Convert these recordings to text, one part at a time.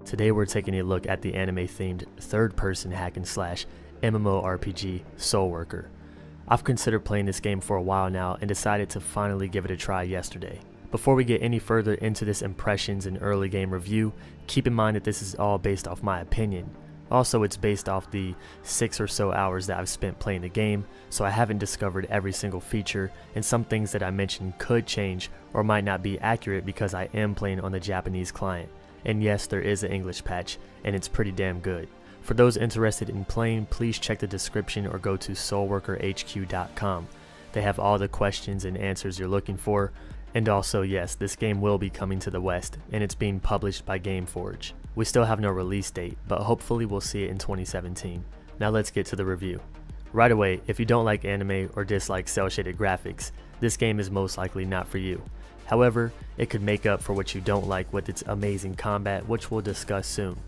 Today we're taking a look at the anime-themed third-person hack-and-slash MMORPG Soul Worker. I've considered playing this game for a while now and decided to finally give it a try yesterday. Before we get any further into this impressions and early game review, keep in mind that this is all based off my opinion. Also, it's based off the 6 or so hours that I've spent playing the game, so I haven't discovered every single feature, and some things that I mentioned could change or might not be accurate because I am playing on the Japanese client. And yes, there is an English patch, and it's pretty damn good. For those interested in playing, please check the description or go to soulworkerhq.com. They have all the questions and answers you're looking for. And also, yes, this game will be coming to the West, and it's being published by Gameforge. We still have no release date, but hopefully we'll see it in 2017. Now let's get to the review. Right away, if you don't like anime or dislike cel-shaded graphics, this game is most likely not for you. However, it could make up for what you don't like with its amazing combat, which we'll discuss soon.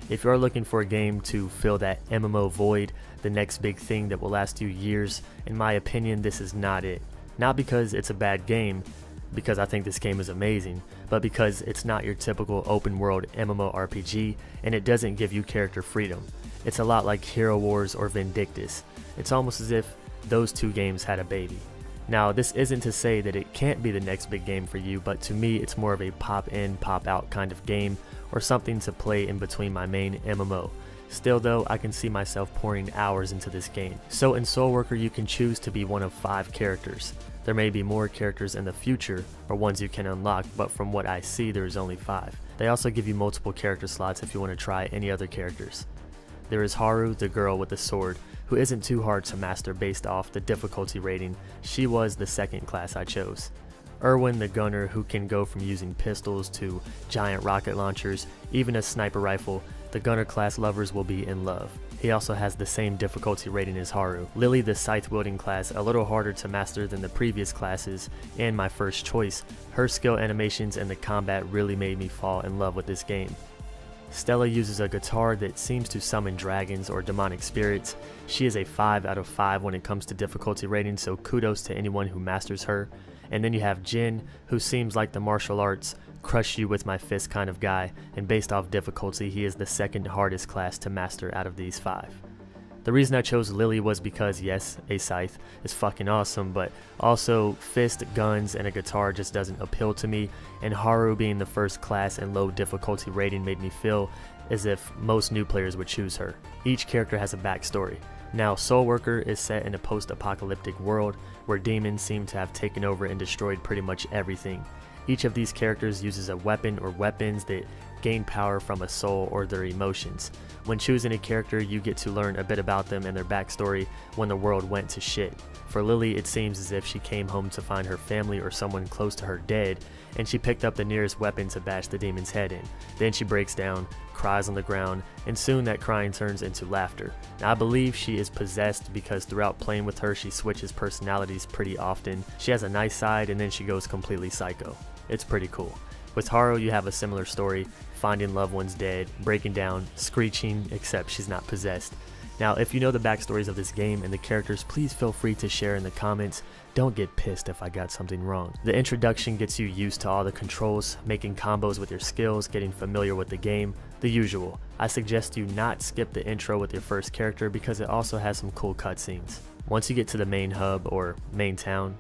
If you are looking for a game to fill that MMO void, the next big thing that will last you years, in my opinion, this is not it. Not because it's a bad game, because I think this game is amazing, but because it's not your typical open world MMORPG and it doesn't give you character freedom. It's a lot like Hero Wars or Vindictus. It's almost as if those two games had a baby. Now, this isn't to say that it can't be the next big game for you, but to me it's more of a pop in, pop out kind of game, or something to play in between my main MMO. Still though, I can see myself pouring hours into this game. So in Soul Worker you can choose to be one of 5 characters. There may be more characters in the future, or ones you can unlock, but from what I see there is only 5. They also give you multiple character slots if you want to try any other characters. There is Haru, the girl with the sword, who isn't too hard to master based off the difficulty rating. She was the second class I chose. Erwin, the gunner, who can go from using pistols to giant rocket launchers, even a sniper rifle. The gunner class lovers will be in love. He also has the same difficulty rating as Haru. Lily, the scythe wielding class, a little harder to master than the previous classes, and my first choice. Her skill animations and the combat really made me fall in love with this game. Stella uses a guitar that seems to summon dragons or demonic spirits. She is a 5 out of 5 when it comes to difficulty rating, so kudos to anyone who masters her. And then you have Jin, who seems like the martial arts, crush you with my fist kind of guy, and based off difficulty he is the second hardest class to master out of these 5. The reason I chose Lily was because yes, a scythe is fucking awesome, but also fist, guns, and a guitar just doesn't appeal to me, and Haru being the first class and low difficulty rating made me feel as if most new players would choose her. Each character has a backstory. Now, Soul Worker is set in a post-apocalyptic world where demons seem to have taken over and destroyed pretty much everything. Each of these characters uses a weapon or weapons that gain power from a soul or their emotions. When choosing a character, you get to learn a bit about them and their backstory when the world went to shit. For Lily, it seems as if she came home to find her family or someone close to her dead, and she picked up the nearest weapon to bash the demon's head in. Then she breaks down, cries on the ground, and soon that crying turns into laughter. Now I believe she is possessed because throughout playing with her she switches personalities pretty often. She has a nice side and then she goes completely psycho. It's pretty cool. With Haru you have a similar story, finding loved ones dead, breaking down, screeching, except she's not possessed. Now if you know the backstories of this game and the characters, please feel free to share in the comments. Don't get pissed if I got something wrong. The introduction gets you used to all the controls, making combos with your skills, getting familiar with the game, the usual. I suggest you not skip the intro with your first character because it also has some cool cutscenes. Once you get to the main hub or main town,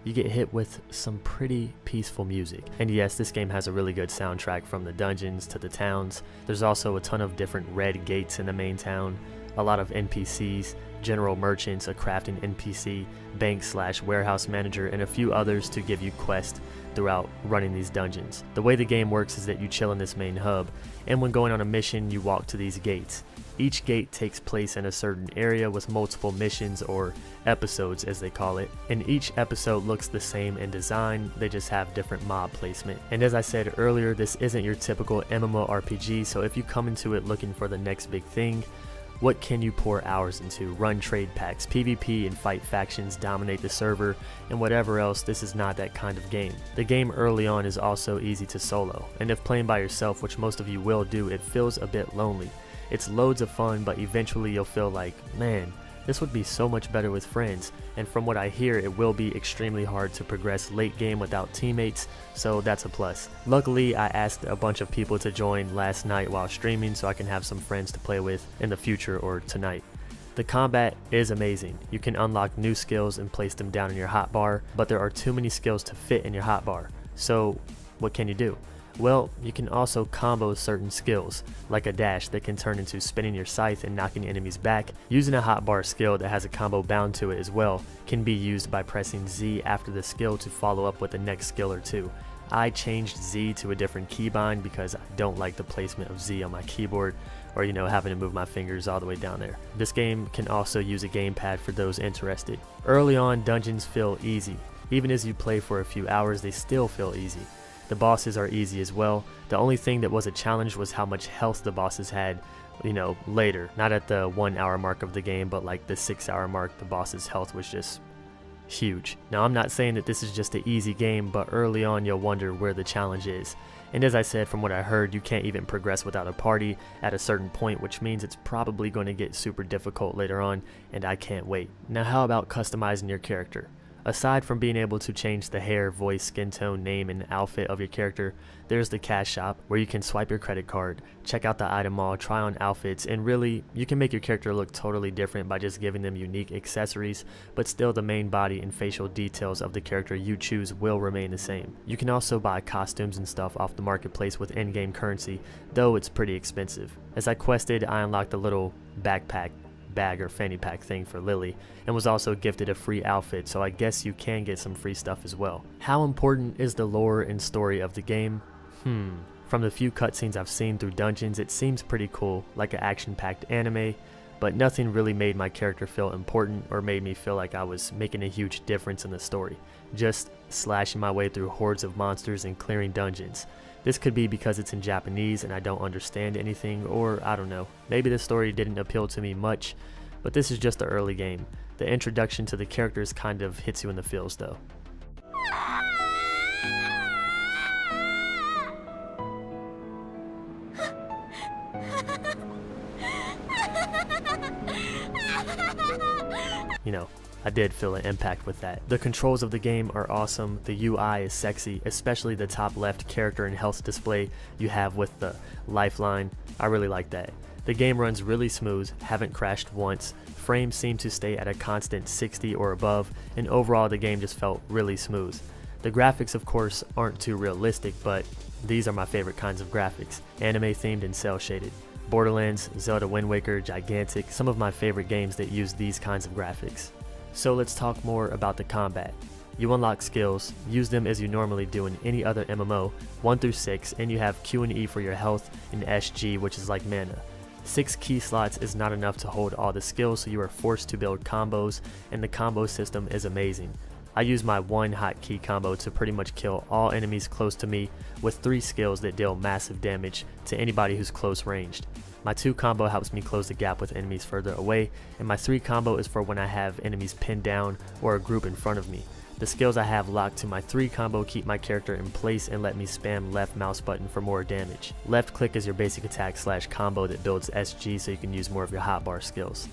you get hit with some pretty peaceful music. And yes, this game has a really good soundtrack from the dungeons to the towns. There's also a ton of different red gates in the main town, a lot of NPCs, general merchants, a crafting NPC, bank/warehouse manager, and a few others to give you quests throughout running these dungeons. The way the game works is that you chill in this main hub, and when going on a mission you walk to these gates. Each gate takes place in a certain area with multiple missions, or episodes as they call it, and each episode looks the same in design, they just have different mob placement. And as I said earlier, this isn't your typical MMORPG, so if you come into it looking for the next big thing, what can you pour hours into? Run trade packs, PvP and fight factions, dominate the server, and whatever else, this is not that kind of game. The game early on is also easy to solo, and if playing by yourself, which most of you will do, it feels a bit lonely. It's loads of fun, but eventually you'll feel like, man, This would be so much better with friends, and from what I hear, it will be extremely hard to progress late game without teammates, so that's a plus. Luckily, I asked a bunch of people to join last night while streaming so I can have some friends to play with in the future or tonight. The combat is amazing. You can unlock new skills and place them down in your hotbar, but there are too many skills to fit in your hotbar. So what can you do? Well, you can also combo certain skills, like a dash that can turn into spinning your scythe and knocking enemies back. Using a hotbar skill that has a combo bound to it as well can be used by pressing Z after the skill to follow up with the next skill or two. I changed Z to a different keybind because I don't like the placement of Z on my keyboard, or having to move my fingers all the way down there. This game can also use a gamepad for those interested. Early on, dungeons feel easy. Even as you play for a few hours, they still feel easy. The bosses are easy as well. The only thing that was a challenge was how much health the bosses had, later. Not at the 1 hour mark of the game, but like the 6 hour mark, the boss's health was just huge. Now, I'm not saying that this is just an easy game, but early on you'll wonder where the challenge is. And as I said, from what I heard, you can't even progress without a party at a certain point, which means it's probably going to get super difficult later on, and I can't wait. Now, how about customizing your character? Aside from being able to change the hair, voice, skin tone, name, and outfit of your character, there's the cash shop where you can swipe your credit card, check out the item mall, try on outfits, and really, you can make your character look totally different by just giving them unique accessories, but still the main body and facial details of the character you choose will remain the same. You can also buy costumes and stuff off the marketplace with in-game currency, though it's pretty expensive. As I quested, I unlocked a little backpack bag or fanny pack thing for Lily, and was also gifted a free outfit, so I guess you can get some free stuff as well. How important is the lore and story of the game? From the few cutscenes I've seen through dungeons, it seems pretty cool, like an action-packed anime, but nothing really made my character feel important or made me feel like I was making a huge difference in the story, just slashing my way through hordes of monsters and clearing dungeons. This could be because it's in Japanese and I don't understand anything, or I don't know, maybe the story didn't appeal to me much, but this is just the early game. The introduction to the characters kind of hits you in the feels though. I did feel an impact with that. The controls of the game are awesome. The UI is sexy, especially the top left character and health display you have with the lifeline. I really like that. The game runs really smooth, haven't crashed once. Frames seem to stay at a constant 60 or above, and overall the game just felt really smooth. The graphics, of course, aren't too realistic, but these are my favorite kinds of graphics, anime themed and cel shaded. Borderlands, Zelda Wind Waker, Gigantic, some of my favorite games that use these kinds of graphics. So let's talk more about the combat. You unlock skills, use them as you normally do in any other MMO, 1 through 6, and you have Q and E for your health and SG, which is like mana. 6 key slots is not enough to hold all the skills, so you are forced to build combos, and the combo system is amazing. I use my 1 hotkey combo to pretty much kill all enemies close to me with 3 skills that deal massive damage to anybody who's close ranged. My 2 combo helps me close the gap with enemies further away, and my 3 combo is for when I have enemies pinned down or a group in front of me. The skills I have locked to my 3 combo keep my character in place and let me spam left mouse button for more damage. Left click is your basic attack / combo that builds SG so you can use more of your hotbar skills.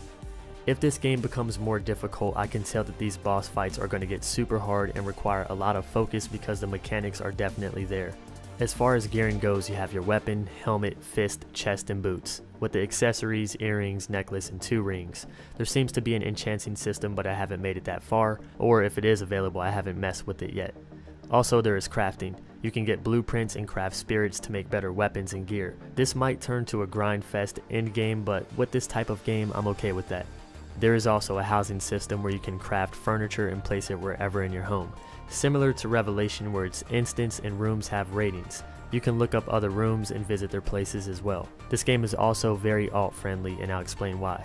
If this game becomes more difficult, I can tell that these boss fights are going to get super hard and require a lot of focus because the mechanics are definitely there. As far as gearing goes, you have your weapon, helmet, fist, chest, and boots, with the accessories, earrings, necklace, and 2 rings. There seems to be an enchanting system, but I haven't made it that far, or if it is available, I haven't messed with it yet. Also, there is crafting. You can get blueprints and craft spirits to make better weapons and gear. This might turn to a grind fest end game, but with this type of game, I'm okay with that. There is also a housing system where you can craft furniture and place it wherever in your home. Similar to Revelation, where its instance and rooms have ratings. You can look up other rooms and visit their places as well. This game is also very alt friendly, and I'll explain why.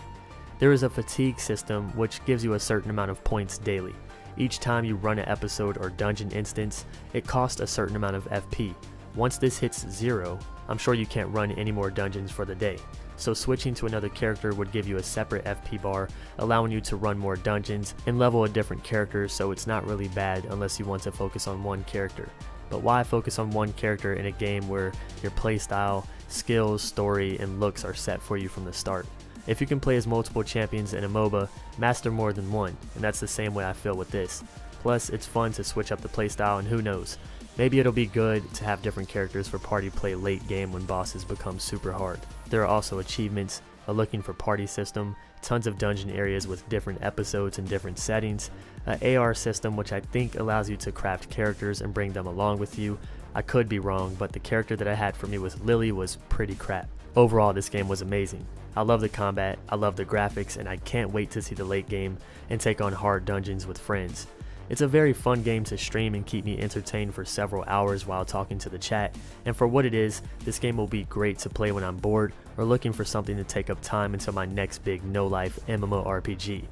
There is a fatigue system which gives you a certain amount of points daily. Each time you run an episode or dungeon instance, it costs a certain amount of FP. Once this hits 0, I'm sure you can't run any more dungeons for the day. So switching to another character would give you a separate FP bar, allowing you to run more dungeons and level a different character, so it's not really bad unless you want to focus on one character. But why focus on one character in a game where your playstyle, skills, story, and looks are set for you from the start? If you can play as multiple champions in a MOBA, master more than one, and that's the same way I feel with this. Plus, it's fun to switch up the playstyle, and who knows, maybe it'll be good to have different characters for party play late game when bosses become super hard. There are also achievements, a looking for party system, tons of dungeon areas with different episodes and different settings, an AR system which I think allows you to craft characters and bring them along with you. I could be wrong, but the character that I had for me with Lily was pretty crap. Overall, this game was amazing. I love the combat, I love the graphics, and I can't wait to see the late game and take on hard dungeons with friends. It's a very fun game to stream and keep me entertained for several hours while talking to the chat, and for what it is, this game will be great to play when I'm bored or looking for something to take up time until my next big no-life MMORPG.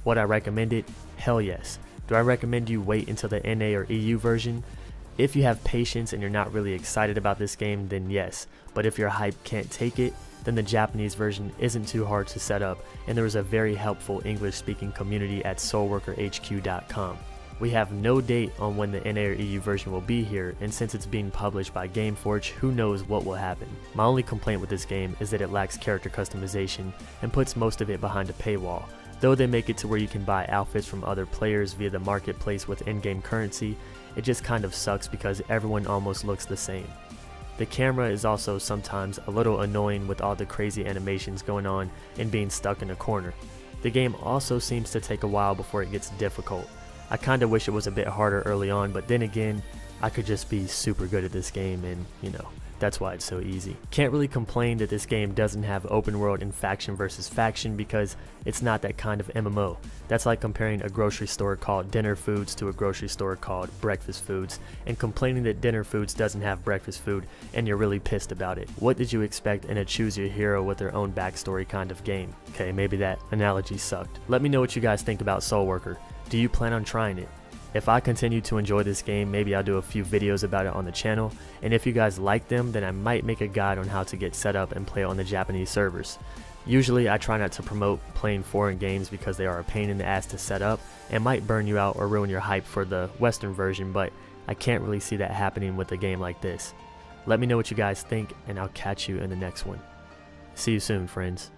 Would I recommend it? Hell yes. Do I recommend you wait until the NA or EU version? If you have patience and you're not really excited about this game, then yes, but if your hype can't take it, then the Japanese version isn't too hard to set up, and there is a very helpful English-speaking community at soulworkerhq.com. We have no date on when the NA or EU version will be here, and since it's being published by Gameforge, who knows what will happen. My only complaint with this game is that it lacks character customization and puts most of it behind a paywall. Though they make it to where you can buy outfits from other players via the marketplace with in-game currency, it just kind of sucks because everyone almost looks the same. The camera is also sometimes a little annoying with all the crazy animations going on and being stuck in a corner. The game also seems to take a while before it gets difficult. I kinda wish it was a bit harder early on, but then again, I could just be super good at this game and, that's why it's so easy. Can't really complain that this game doesn't have open world and faction versus faction because it's not that kind of MMO. That's like comparing a grocery store called Dinner Foods to a grocery store called Breakfast Foods and complaining that Dinner Foods doesn't have breakfast food and you're really pissed about it. What did you expect in a choose your hero with their own backstory kind of game? Okay, maybe that analogy sucked. Let me know what you guys think about Soulworker. Do you plan on trying it? If I continue to enjoy this game, maybe I'll do a few videos about it on the channel, and if you guys like them, then I might make a guide on how to get set up and play on the Japanese servers. Usually I try not to promote playing foreign games because they are a pain in the ass to set up and might burn you out or ruin your hype for the Western version, but I can't really see that happening with a game like this. Let me know what you guys think, and I'll catch you in the next one. See you soon, friends.